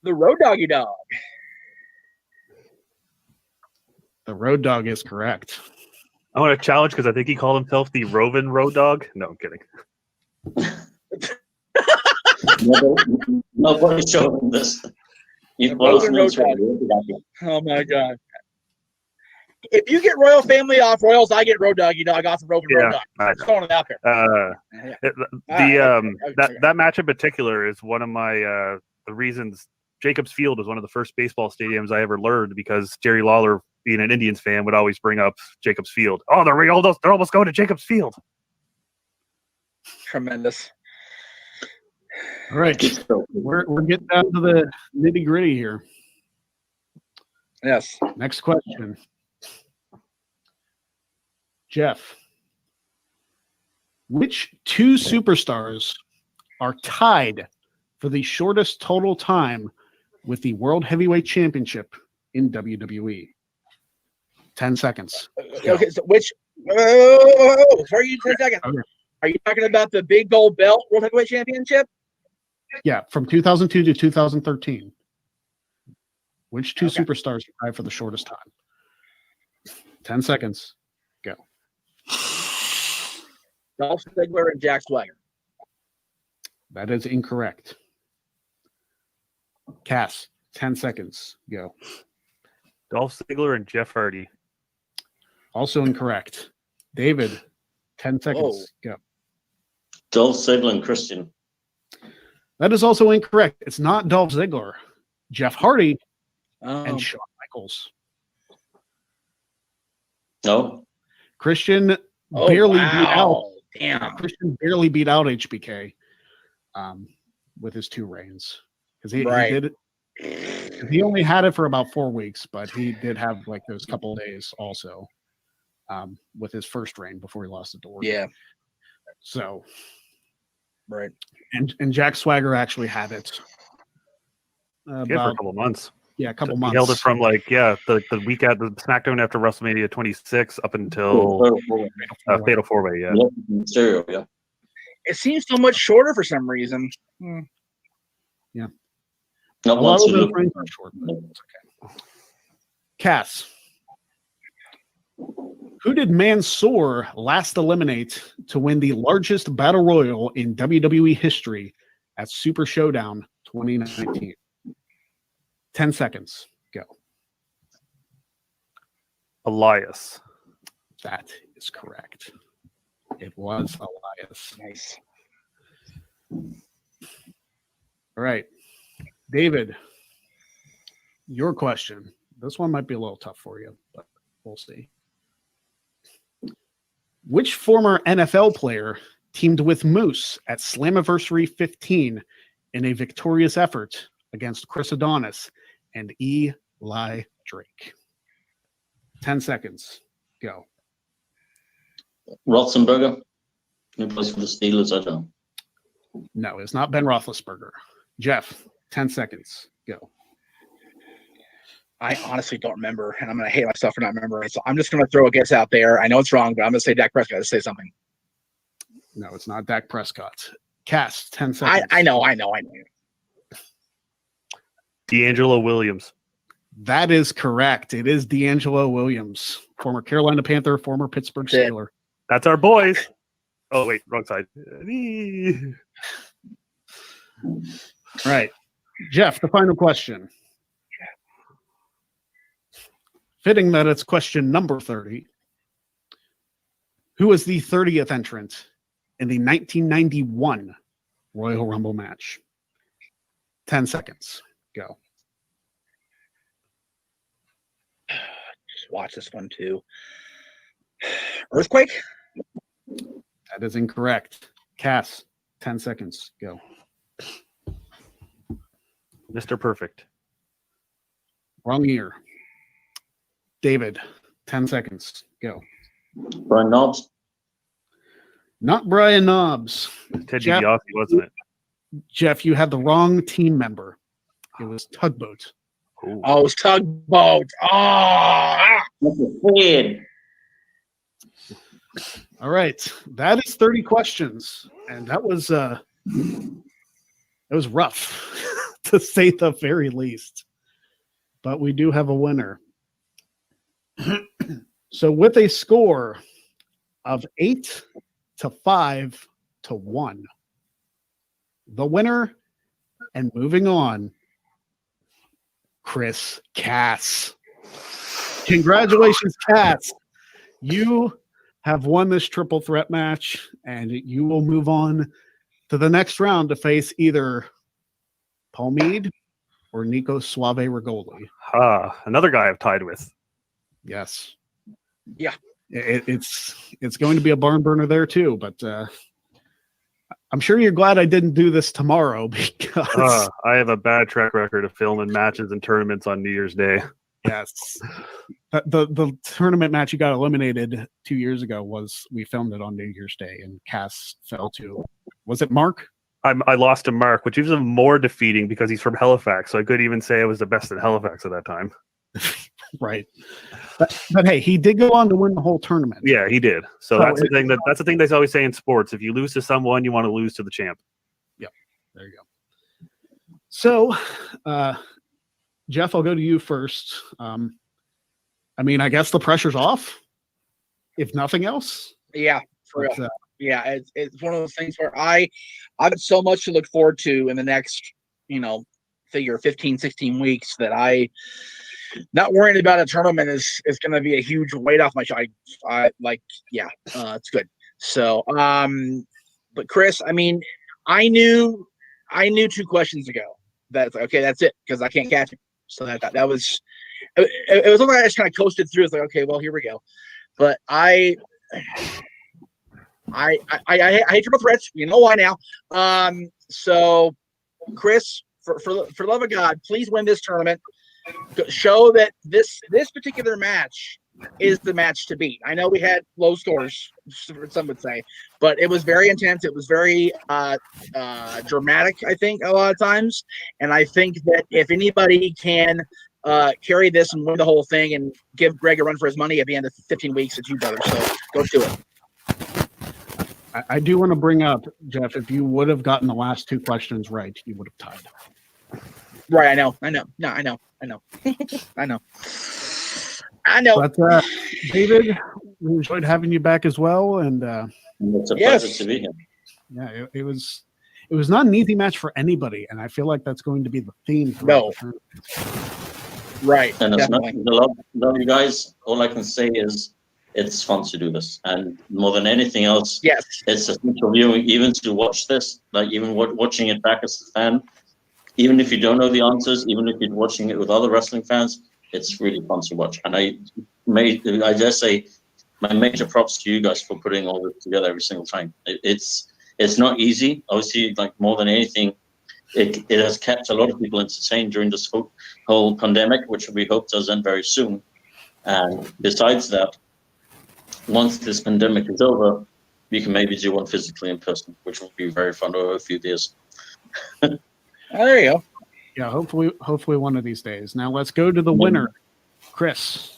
The Road Doggy Dog. The Road Dogg is correct. I want to challenge because I think he called himself the Rovin Road Dog. No, I'm kidding. Nobody showed him this. You Road Dogg. Oh my God. If you get Royal Family off Royals, I get Road Doggy Dog off of Road Yeah, Dog. I Just throwing it out there. That match in particular is one of my the reasons Jacobs Field was one of the first baseball stadiums I ever learned, because Jerry Lawler, being an Indians fan, would always bring up Jacobs Field. Oh, they're almost going to Jacobs Field. Tremendous. All right. We're getting down to the nitty gritty here. Yes. Next question. Jeff, which two superstars are tied for the shortest total time with the World Heavyweight Championship in WWE? 10 seconds. Okay, so which? Oh, sorry, you 10 seconds. Okay. Are you talking about the big gold belt World Heavyweight Championship? Yeah, from 2002 to 2013. Which two Okay. superstars are tied for the shortest time? 10 seconds. Go. Dolph Ziggler and Jack Swagger. That is incorrect. Cass, 10 seconds. Go. Dolph Ziggler and Jeff Hardy. Also incorrect. David, 10 seconds. Go. Dolph Ziggler and Christian. That is also incorrect. It's not Dolph Ziggler. Jeff Hardy and Shawn Michaels. No. Christian barely beat out Damn. Christian barely beat out HBK with his 2 reigns because he only had it for about 4 weeks, but he did have like those couple days also with his first reign before he lost it to Orton. Yeah. So, right. And Jack Swagger actually had it For a couple months. Yeah, a couple months. He held it from the week at the SmackDown after WrestleMania 26 up until Fatal 4-Way. Yeah. Mysterio, yeah. It seems so much shorter for some reason. Yeah. Not A lot once of you those look. reigns are short, but it's okay. Cass, who did Mansoor last eliminate to win the largest battle royal in WWE history at Super Showdown 2019? 10 seconds. Go. Elias. That is correct. It was Elias. Nice. All right. David, your question. This one might be a little tough for you, but we'll see. Which former NFL player teamed with Moose at Slammiversary 15 in a victorious effort against Chris Adonis and Eli Drake? 10 seconds. Go. Roethlisberger. He plays for the Steelers, I don't. No, it's not Ben Roethlisberger. Jeff, 10 seconds. Go. I honestly don't remember, and I'm going to hate myself for not remembering. So I'm just going to throw a guess out there. I know it's wrong, but I'm going to say Dak Prescott to say something. No, it's not Dak Prescott. Cass, 10 seconds. I know. D'Angelo Williams. That is correct. It is D'Angelo Williams, former Carolina Panther, former Pittsburgh That's it. Steeler. That's our boys. Oh, wait, wrong side. Right. Jeff, the final question. Fitting that it's question number 30. Who was the 30th entrant in the 1991 Royal Rumble match? 10 seconds. Go. Just watch this one too. Earthquake? That is incorrect. Cass, 10 seconds. Go. Mr. Perfect. Wrong year. David, 10 seconds. Go. Brian Knobs. Not Brian Knobs. Ted Jeff- DiBiase, wasn't it? Jeff, you had the wrong team member. It was Tugboat. Ooh. Oh, it's Tugboat. Oh, Weird. All right. That is 30 questions. And that was rough to say the very least. But we do have a winner. So with a score of 8-5-1, the winner and moving on, Chris Cass. Congratulations, Cass. You have won this triple threat match, and you will move on to the next round to face either Paul Mead or Nico Suave Rigoli. Another guy I've tied with. Yes. Yeah. It's going to be a barn burner there too, but I'm sure you're glad I didn't do this tomorrow because I have a bad track record of filming matches and tournaments on New Year's Day. yes. The tournament match you got eliminated 2 years ago we filmed it on New Year's Day, and Cass fell to, was it Mark? I lost to Mark, which is even more defeating because he's from Halifax, so I could even say I was the best in Halifax at that time. Right. But hey, he did go on to win the whole tournament. Yeah, he did. So that's the thing that's the thing they always say in sports. If you lose to someone, you want to lose to the champ. Yep. There you go. So, Jeff, I'll go to you first. I mean, I guess the pressure's off, if nothing else. yeah, for But, real. Yeah, it's one of those things where I've got so much to look forward to in the next, figure 15, 16 weeks that not worrying about a tournament is going to be a huge weight off my shoulder. It's good. So, but Chris, I mean, I knew 2 questions ago that's okay, that's it, because I can't catch him. So that was, it was something I just kind of coasted through. It's like, okay, well, here we go. But I hate triple threats. You know why now. So, Chris, for the love of God, please win this tournament. Show that this particular match is the match to beat. I know we had low scores, some would say, but it was very intense. It was very dramatic, I think, a lot of times. And I think that if anybody can carry this and win the whole thing and give Greg a run for his money at the end of 15 weeks, it's you, brother. So go do it. I do want to bring up, Jeff, if you would have gotten the last two questions right, you would have tied. Right, I know. No, I know. I know. But David, we enjoyed having you back as well, and It's a pleasure to be here. yeah, it was not an easy match for anybody, and I feel like that's going to be the theme. No. Right. And it's definitely. love you guys. All I can say is it's fun to do this, and more than anything else, Yes. it's a special viewing. Even to watch this, like even watching it back as a fan, even if you don't know the answers, even if you're watching it with other wrestling fans, it's really fun to watch. And I dare say, my major props to you guys for putting all this together every single time. It's not easy. Obviously, like more than anything, it has kept a lot of people entertained during this whole pandemic, which we hope does end very soon. And besides that, once this pandemic is over, we can maybe do one physically in person, which will be very fun over a few days. Oh, there you go. Yeah, hopefully one of these days. Now let's go to the winner, Chris.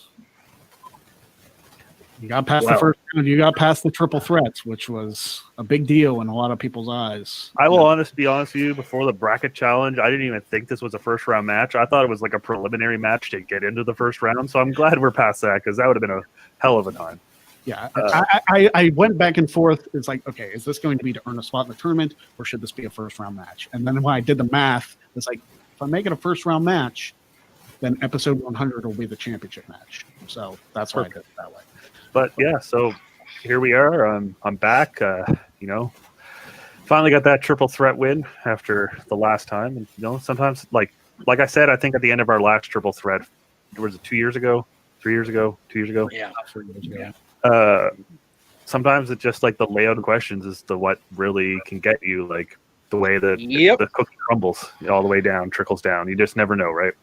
You got past the first round. You got past the triple threats, which was a big deal in a lot of people's eyes. I will be honest with you, before the bracket challenge, I didn't even think this was a first round match. I thought it was like a preliminary match to get into the first round. So I'm glad we're past that, because that would have been a hell of a time. Yeah, I went back and forth. It's like, okay, is this going to be to earn a spot in the tournament, or should this be a first round match? And then when I did the math, it's like, if I make it a first round match, then episode 100 will be the championship match. So that's why I did it that way. But yeah, so here we are. I'm back. Finally got that triple threat win after the last time. And sometimes, like I said, I think at the end of our last triple threat, was it 2 years ago, 3 years ago, 2 years ago? Yeah. 3 years ago. Yeah. Sometimes it's just like the layout of questions is what really can get you, like the way that the cookie crumbles all the way down, trickles down. You just never know, right?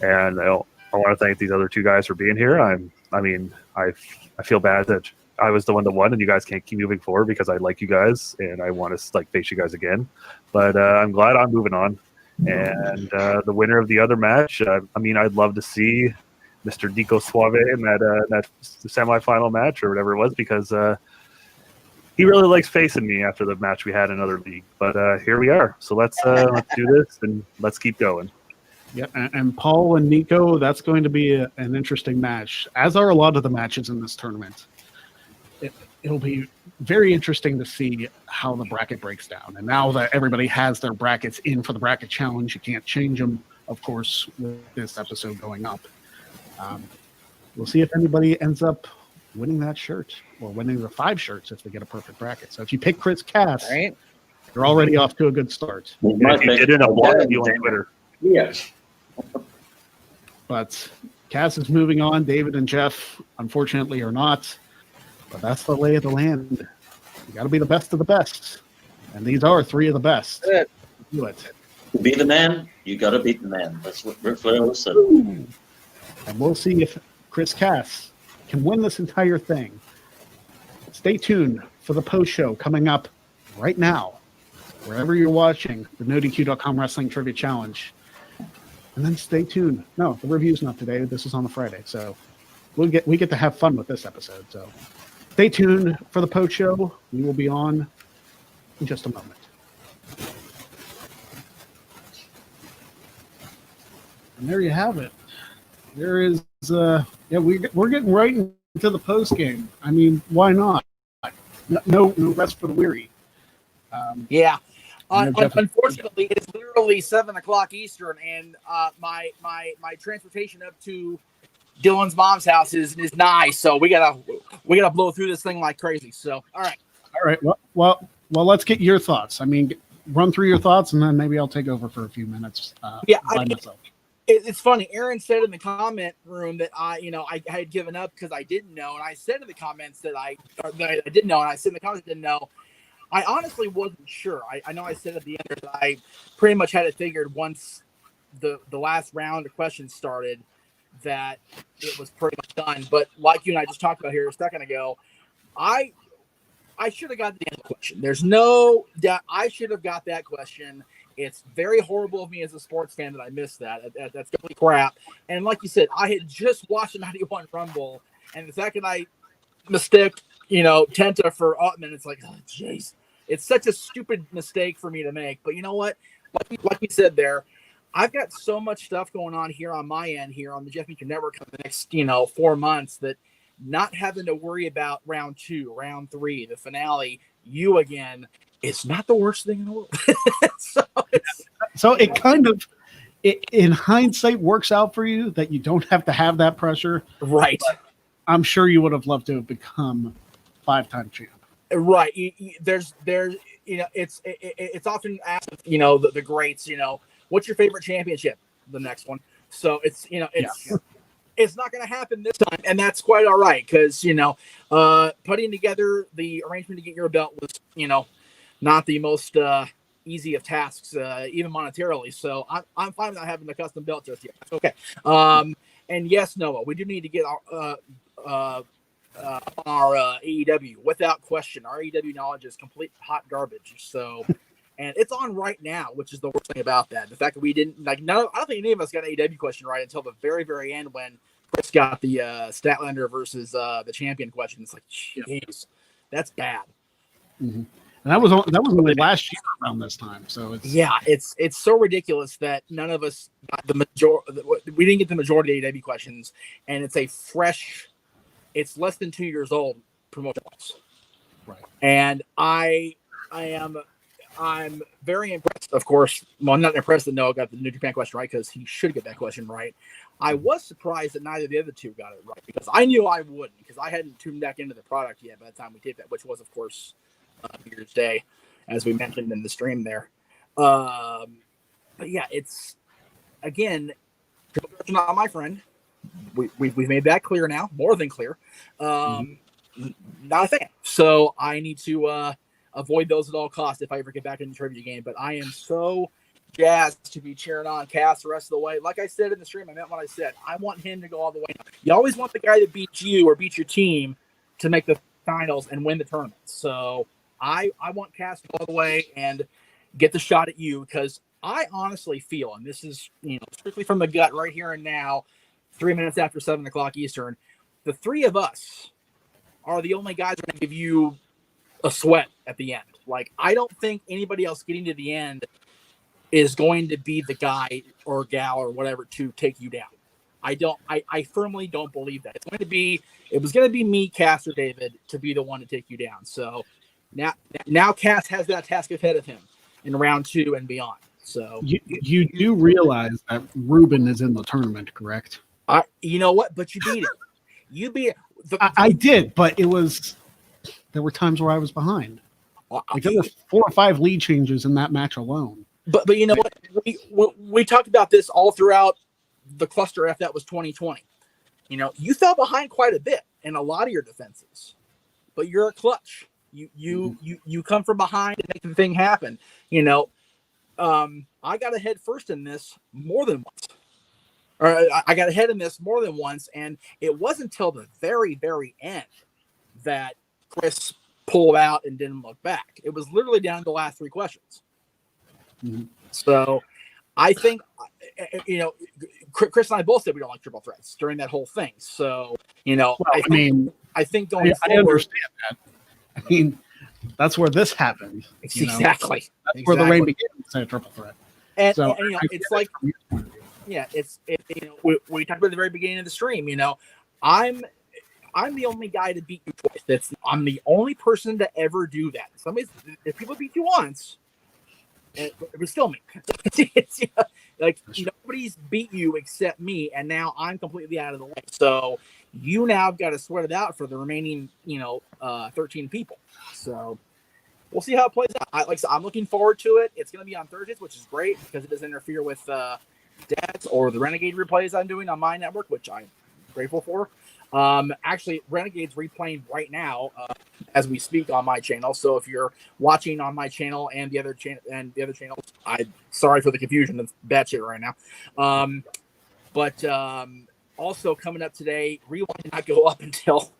And I want to thank these other two guys for being here. I feel bad that I was the one that won and you guys can't keep moving forward, because I like you guys and I want to face you guys again. But I'm glad I'm moving on. And the winner of the other match, I'd love to see Mr. Nico Suave in that semifinal match or whatever it was, because he really likes facing me after the match we had in another league. But here we are. So let's do this and let's keep going. Yeah, and Paul and Nico, that's going to be an interesting match, as are a lot of the matches in this tournament. It'll be very interesting to see how the bracket breaks down. And now that everybody has their brackets in for the bracket challenge, you can't change them, of course, with this episode going up. We'll see if anybody ends up winning that shirt or winning the 5 shirts if they get a perfect bracket. So if you pick Chris Cass, right, you're already off to a good start. If you did in a walk of you on Twitter. Yes. But Cass is moving on. David and Jeff, unfortunately, are not. But that's the lay of the land. You got to be the best of the best. And these are 3 of the best. Do it. To be the man, you got to beat the man. That's what Ric Flair always said. And we'll see if Chris Cass can win this entire thing. Stay tuned for the post show coming up right now, wherever you're watching the NoDQ.com Wrestling Trivia Challenge. And then stay tuned. No, the review's not today. This is on the Friday. So we get to have fun with this episode. So stay tuned for the post show. We will be on in just a moment. And there you have it. There is, we're getting right into the post game. I mean, why not? No rest for the weary. Yeah. Unfortunately, it's literally 7:00 Eastern, and my transportation up to Dylan's mom's house is nigh. So we gotta blow through this thing like crazy. So all right. Well, let's get your thoughts. I mean, run through your thoughts, and then maybe I'll take over for a few minutes. Yeah, by myself. It's funny. Aaron said in the comment room that I had given up because I didn't know, and I said in the comments that I didn't know, and I said in the comments I didn't know. I honestly wasn't sure. I know I said at the end that I pretty much had it figured once the last round of questions started that it was pretty much done. But like you and I just talked about here a second ago, I should have got the end of the question. There's no doubt I should have got that question. It's very horrible of me as a sports fan that I missed that. That's complete crap. And like you said, I had just watched the 91 Rumble, and the second I mistook, Tenta for Utman, it's like, oh, jeez. It's such a stupid mistake for me to make. But you know what? Like we said there, I've got so much stuff going on here on my end here on the Jeff Meacham Network for the next, 4 months that not having to worry about round 2, round 3, the finale, you again, it's not the worst thing in the world. So it kind of, in hindsight, works out for you that you don't have to have that pressure. Right. But I'm sure you would have loved to have become 5-time champ. Right. There's it's often asked, the greats, what's your favorite championship? The next one. So it's, it's not going to happen this time. And that's quite all right. Cause putting together the arrangement to get your belt was, not the most, easy of tasks, even monetarily. So I'm fine with not having the custom belt just yet. Okay. And yes, Noah, we do need to get our AEW without question. Our AEW knowledge is complete hot garbage. So, and it's on right now, which is the worst thing about that. The fact that we didn't I don't think any of us got an AEW question right until the very, very end when Chris got the Statlander versus the champion question. It's like, jeez, that's bad. Mm-hmm. And that was only last year around this time. So it's so ridiculous that none of us got the majority. We didn't get the majority of AEW questions, and it's a fresh. It's less than 2 years old promotion. Right. And I'm very impressed, of course. Well, I'm not impressed that Noah got the New Japan question right because he should get that question right. I was surprised that neither of the other two got it right because I knew I wouldn't because I hadn't tuned back into the product yet by the time we did that, which was, of course, New Year's Day, as we mentioned in the stream there. But yeah, it's, again, not my friend. We've made that clear now, more than clear. Not a fan. So I need to avoid those at all costs if I ever get back in the trivia game. But I am so jazzed to be cheering on Cass the rest of the way. Like I said in the stream, I meant what I said. I want him to go all the way. You always want the guy that beats you or beats your team to make the finals and win the tournament. So I want Cass to go all the way and get the shot at you because I honestly feel, and this is strictly from the gut right here and now, 3 minutes after 7 o'clock Eastern, the three of us are the only guys that are going to give you a sweat at the end. Like, I don't think anybody else getting to the end is going to be the guy or gal or whatever to take you down. I firmly don't believe that. It was going to be me, Cass, or David to be the one to take you down. So now Cass has that task ahead of him in round 2 and beyond. So you do realize that Ruben is in the tournament, correct? You know what? But you beat it. You beat it. I did, but there were times where I was behind. Like there were 4 or 5 lead changes in that match alone. But you know what? We talked about this all throughout the cluster F that was 2020. You fell behind quite a bit in a lot of your defenses, but you're a clutch. You come from behind and make the thing happen. I got ahead first in this more than once. Or I got ahead in this more than once, and it wasn't until the very, very end that Chris pulled out and didn't look back. It was literally down to the last 3 questions. Mm-hmm. So I think, Chris and I both said we don't like triple threats during that whole thing. So, I think going forward, I understand that. I mean, that's where this happened. Exactly. That's where the rain began to a triple threat. And it's like, yeah, we talked about at the very beginning of the stream. I'm the only guy to beat you twice. I'm the only person to ever do that. If people beat you once, it was still me. Nobody's beat you except me, and now I'm completely out of the way. So you now got to sweat it out for the remaining, 13 people. So we'll see how it plays out. I'm looking forward to it. It's going to be on Thursdays, which is great because it doesn't interfere with stats or the Renegade replays I'm doing on my network, which I'm grateful for. Actually, Renegade's replaying right now as we speak on my channel. So if you're watching on my channel and the other channels, I'm sorry for the confusion. That's bad shit right now. But also coming up today, Rewind did not go up until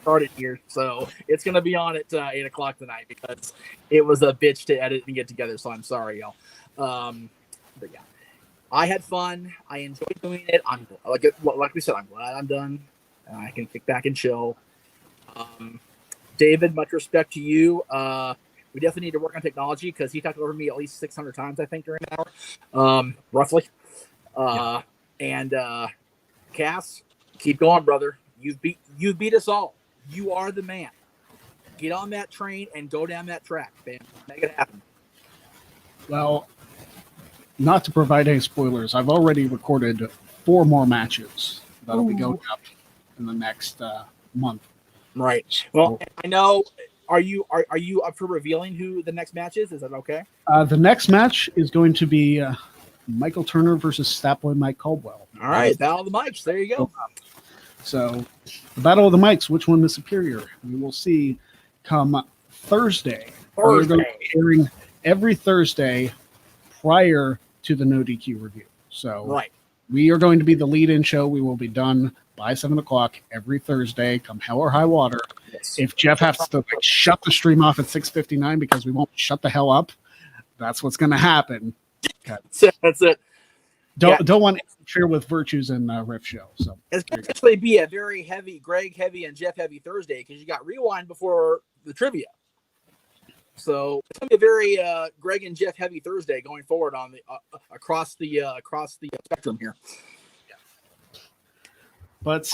started here, so it's gonna be on at 8 o'clock tonight because it was a bitch to edit and get together. So I'm sorry, y'all. But yeah, I had fun. I enjoyed doing it. I'm like we said, I'm glad I'm done. I can kick back and chill. David, much respect to you. We definitely need to work on technology because he talked over me at least 600 times, I think, during an hour, roughly. And Cass, keep going, brother. You beat us all. You are the man. Get on that train and go down that track, man. Make it happen. Well, not to provide any spoilers, I've already recorded 4 more matches that'll be going up in the next month. Right. Well, I know. Are you up for revealing who the next match is? Is that okay? The next match is going to be Michael Turner versus Statboy Mike Caldwell. All right, Battle of the Mics. There you go. So, the Battle of the Mics, which one is superior? We will see come Thursday. We're going to be airing every Thursday prior to the No DQ review. So, we are going to be the lead-in show. We will be done by 7 o'clock every Thursday, come hell or high water. Yes. If Jeff has to shut the stream off at 6:59 because we won't shut the hell up, that's what's going to happen. That's it. Don't want to interfere with Virtues and Riff Show. So it's going to actually be a very heavy, Greg heavy and Jeff heavy Thursday because you got Rewind before the trivia. So it's going to be a very Greg and Jeff heavy Thursday going forward on the across the spectrum here. Yeah. But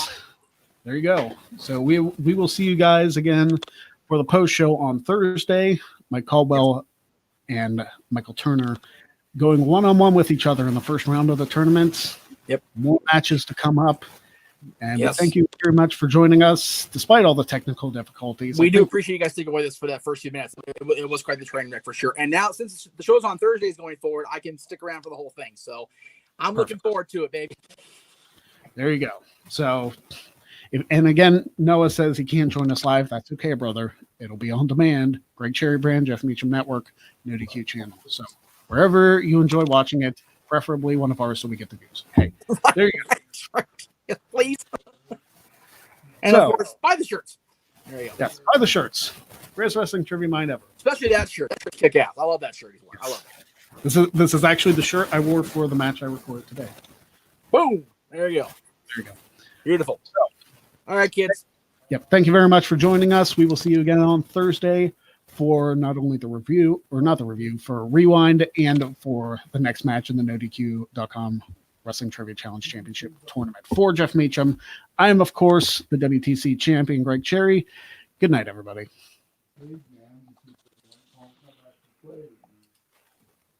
there you go. So we will see you guys again for the post show on Thursday. Mike Caldwell and Michael Turner going one-on-one with each other in the first round of the tournament. Yep. More matches to come up. And thank you very much for joining us, despite all the technical difficulties. We do appreciate you guys taking away this for that first few minutes. It was quite the train wreck for sure. And now, since the show's on Thursdays going forward, I can stick around for the whole thing. So I'm looking forward to it, baby. There you go. So, and again, Noah says he can't join us live. That's okay, brother. It'll be on demand. Greg Cherry Brand, Jeff Meacham Network, No DQ channel. So wherever you enjoy watching it, preferably one of ours so we get the views. Hey, there you go. Yes, please. And of course, buy the shirts. There you go. Yes, buy the shirts. Greatest wrestling trivia mind ever. Especially that shirt. That shirt's kick ass. I love that shirt. I love it. This is actually the shirt I wore for the match I recorded today. Boom. There you go. There you go. Beautiful. So, all right, kids. Yep. Thank you very much for joining us. We will see you again on Thursday for not only the review, or not the review, for Rewind and for the next match in the NoDQ.com Wrestling Trivia Challenge Championship Tournament. For Jeff Meacham, I am, of course, the WTC champion, Greg Cherry. Good night, everybody.